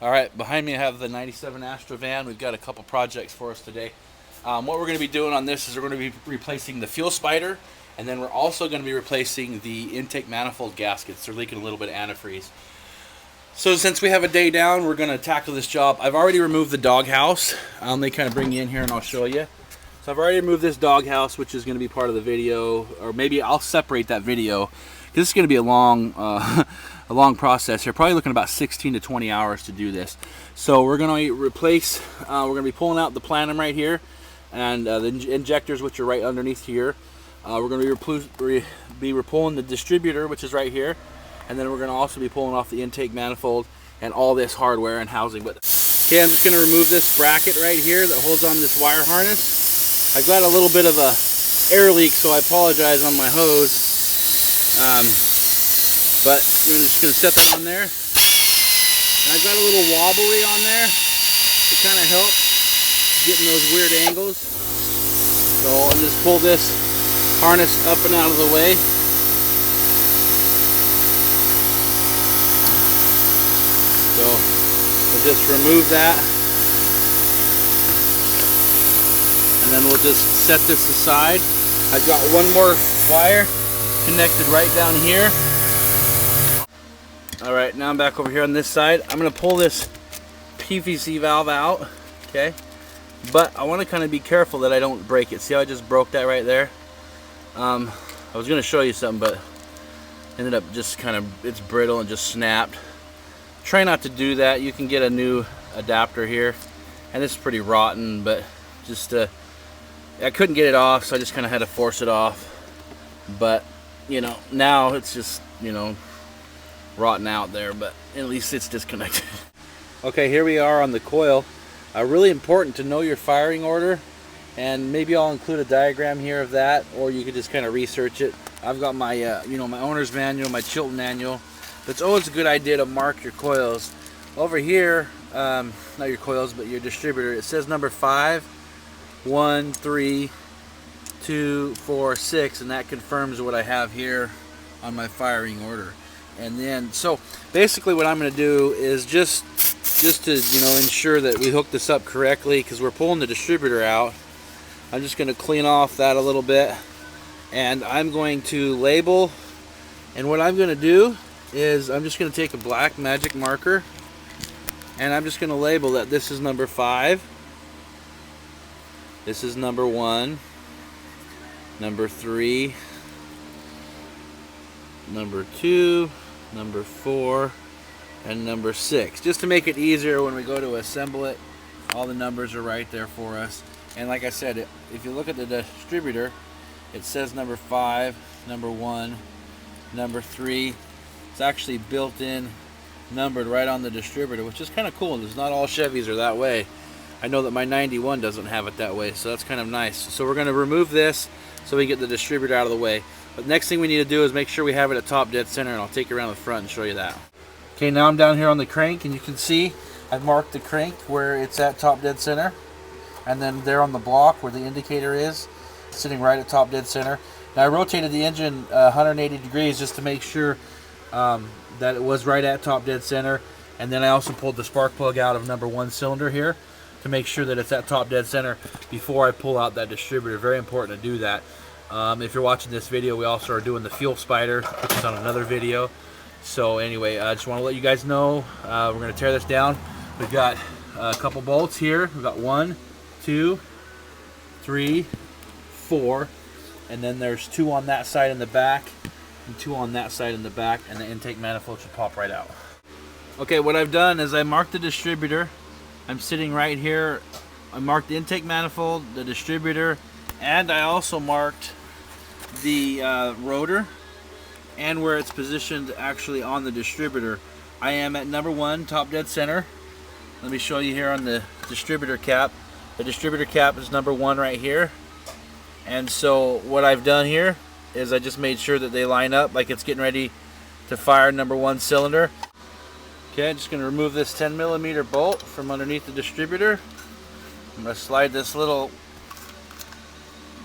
All right, behind me I have the 97 Astra van. We've got a couple projects for us today. What we're going to be doing on this is we're going to be replacing the fuel spider, and then we're also going to be replacing the intake manifold gaskets. They're leaking a little bit of antifreeze. So since we have a day down, we're going to tackle this job. I've already removed the doghouse. They kind of bring you in here and I'll show you. So I've already removed this doghouse, which is going to be part of the video, or maybe I'll separate that video because this is going to be a long a long process here. Probably looking about 16 to 20 hours to do this. So we're going to replace, we're going to be pulling out the plenum right here, and the injectors, which are right underneath here. We're going to be repulling the distributor, which is right here, and then we're going to also be pulling off the intake manifold and all this hardware and housing. But okay, I'm just going to remove this bracket right here that holds on this wire harness. I've got a little bit of a air leak, so I apologize on my hose. But I'm just going to set that on there. And I've got a little wobbly on there to kind of help getting those weird angles. So I'll just pull this harness up and out of the way. So we'll just remove that. And then we'll just set this aside. I've got one more wire connected right down here. All right, now I'm back over here on this side. I'm gonna pull this PVC valve out, okay? But I wanna kind of be careful that I don't break it. See how I just broke that right there? I was gonna show you something, but ended up just kind of, it's brittle and just snapped. Try not to do that. You can get a new adapter here. And this is pretty rotten, but just, I couldn't get it off, so I just kind of had to force it off. But, you know, now it's just, you know, rotten out there, but at least it's disconnected. Okay, here we are on the coil. Really important to know your firing order, and maybe I'll include a diagram here of that, or you could just kind of research it. I've got my you know, my owner's manual, my Chilton manual, but it's always a good idea to mark your coils. Over here, not your coils, but your distributor, it says number 5, 1, 3, 2, 4, 6, and that confirms what I have here on my firing order. And then, so basically what I'm going to do is just to, you know, ensure that we hook this up correctly, because we're pulling the distributor out. I'm just going to clean off that a little bit, and I'm going to label. And what I'm going to do is I'm just going to take a black magic marker, and I'm just going to label that this is number 5, this is number 1, number 3, number 2, number 4, and number 6, just to make it easier when we go to assemble it. All the numbers are right there for us. And like I said, if you look at the distributor, it says number 5, number 1, number 3. It's actually built in, numbered right on the distributor, which is kind of cool. There's not all Chevys are that way. I know that my 91 doesn't have it that way, so that's kind of nice. So we're going to remove this so we get the distributor out of the way. But next thing we need to do is make sure we have it at top dead center, and I'll take you around the front and show you that. Okay, now I'm down here on the crank, and you can see I've marked the crank where it's at top dead center, and then there on the block where the indicator is, sitting right at top dead center. Now I rotated the engine 180 degrees just to make sure that it was right at top dead center, and then I also pulled the spark plug out of number 1 cylinder here to make sure that it's at top dead center before I pull out that distributor. Very important to do that. If you're watching this video, we also are doing the fuel spider, which is on another video. So anyway, I just want to let you guys know, we're going to tear this down. We've got a couple bolts here. We've got 1, 2, 3, 4, and then there's 2 on that side in the back, and 2 on that side in the back, and the intake manifold should pop right out. Okay, what I've done is I marked the distributor. I'm sitting right here. I marked the intake manifold, the distributor, and I also marked the rotor and where it's positioned actually on the distributor. I am at number 1, top dead center. Let me show you here on the distributor cap. The distributor cap is number 1 right here. And so what I've done here is I just made sure that they line up like it's getting ready to fire number 1 cylinder. Okay, I'm just going to remove this 10mm bolt from underneath the distributor. I'm going to slide this little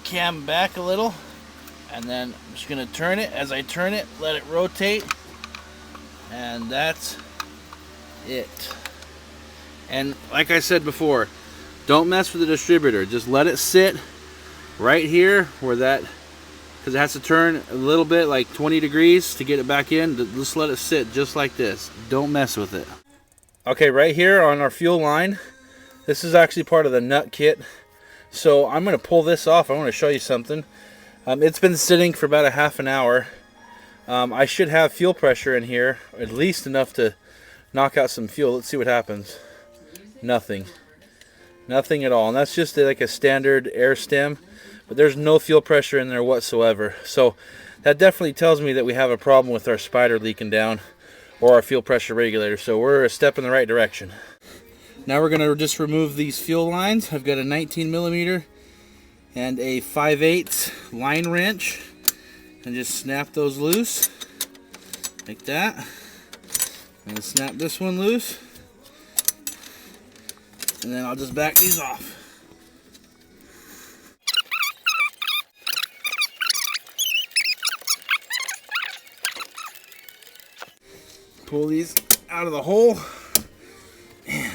cam back a little, and then I'm just going to turn it. As I turn it, let it rotate, and that's it. And like I said before, don't mess with the distributor. Just let it sit right here where that, because it has to turn a little bit, like 20 degrees to get it back in. Just let it sit just like this. Don't mess with it. Okay, right here on our fuel line, this is actually part of the nut kit. So I'm going to pull this off. I want to show you something. It's been sitting for about a half an hour. I should have fuel pressure in here, at least enough to knock out some fuel. Let's see what happens. Nothing. Nothing at all. And that's just like a standard air stem, but there's no fuel pressure in there whatsoever. So that definitely tells me that we have a problem with our spider leaking down, or our fuel pressure regulator. So we're a step in the right direction. Now we're going to just remove these fuel lines. I've got a 19mm and a 5/8 line wrench, and just snap those loose like that, and snap this one loose, and then I'll just back these off. Pull these out of the hole. Man,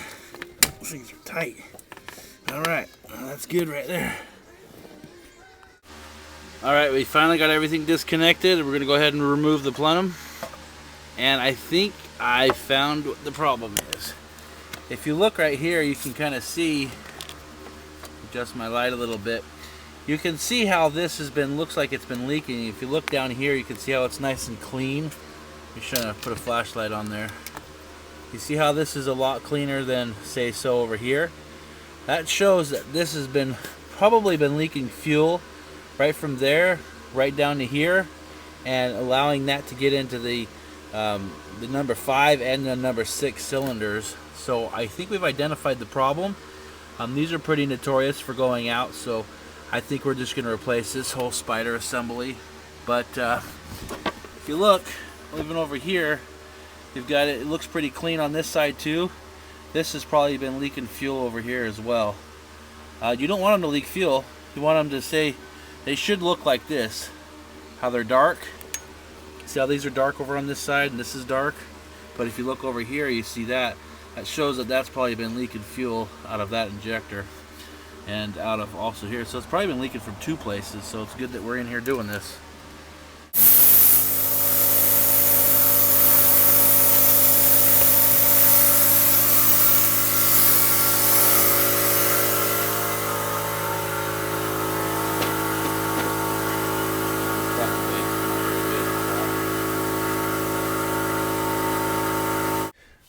these things are tight. All right, well, that's good right there. All right, we finally got everything disconnected. We're going to go ahead and remove the plenum. And I think I found what the problem is. If you look right here, you can kind of see, adjust my light a little bit, you can see how this has been, looks like it's been leaking. If you look down here, you can see how it's nice and clean. I'm trying to put a flashlight on there. You see how this is a lot cleaner than, say, so over here? That shows that this has been probably been leaking fuel right from there right down to here, and allowing that to get into the number 5 and the number 6 cylinders. So I think we've identified the problem. These are pretty notorious for going out, so I think we're just going to replace this whole spider assembly. But if you look, even over here, you've got it. It looks pretty clean on this side too. This has probably been leaking fuel over here as well. You don't want them to leak fuel. You want them to say, they should look like this, how they're dark. See how these are dark over on this side and this is dark? But if you look over here, you see that. That shows that that's probably been leaking fuel out of that injector and out of also here. So it's probably been leaking from 2 places, so it's good that we're in here doing this.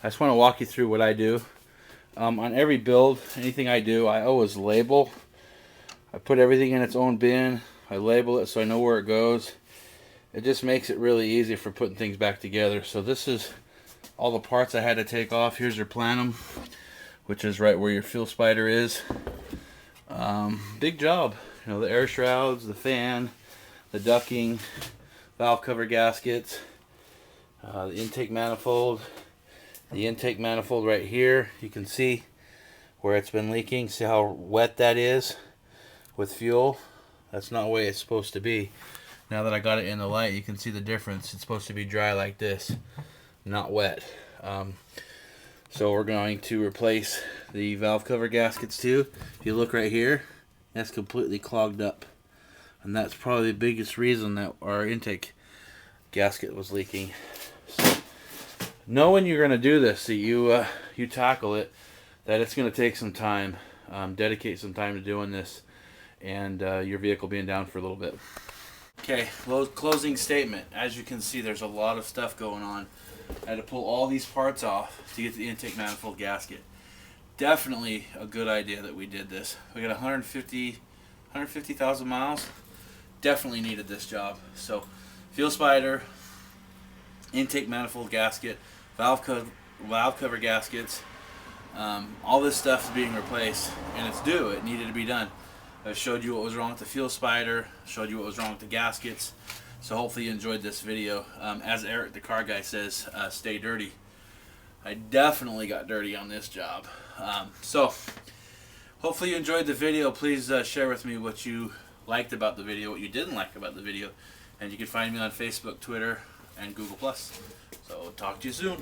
I just want to walk you through what I do. On every build, anything I do, I always label. I put everything in its own bin. I label it so I know where it goes. It just makes it really easy for putting things back together. So this is all the parts I had to take off. Here's your plenum, which is right where your fuel spider is. Big job. You know, the air shrouds, the fan, the ducking, valve cover gaskets, the intake manifold. The intake manifold right here, you can see where it's been leaking. See how wet that is with fuel? That's not the way it's supposed to be. Now that I got it in the light, you can see the difference. It's supposed to be dry like this, not wet. So we're going to replace the valve cover gaskets too. If you look right here, that's completely clogged up. And that's probably the biggest reason that our intake gasket was leaking. So, know when you're going to do this, that you tackle it, that it's going to take some time, dedicate some time to doing this, and your vehicle being down for a little bit. Okay, closing statement. As you can see, there's a lot of stuff going on. I had to pull all these parts off to get the intake manifold gasket. Definitely a good idea that we did this. We got 150,000 miles. Definitely needed this job. So, fuel spider, intake manifold gasket, valve cover gaskets, all this stuff is being replaced, and it's due. It needed to be done. I showed you what was wrong with the fuel spider, showed you what was wrong with the gaskets. So hopefully you enjoyed this video. As Eric the car guy says, stay dirty. I definitely got dirty on this job. So hopefully you enjoyed the video. Please share with me what you liked about the video, what you didn't like about the video, and you can find me on Facebook, Twitter, and Google+. So talk to you soon.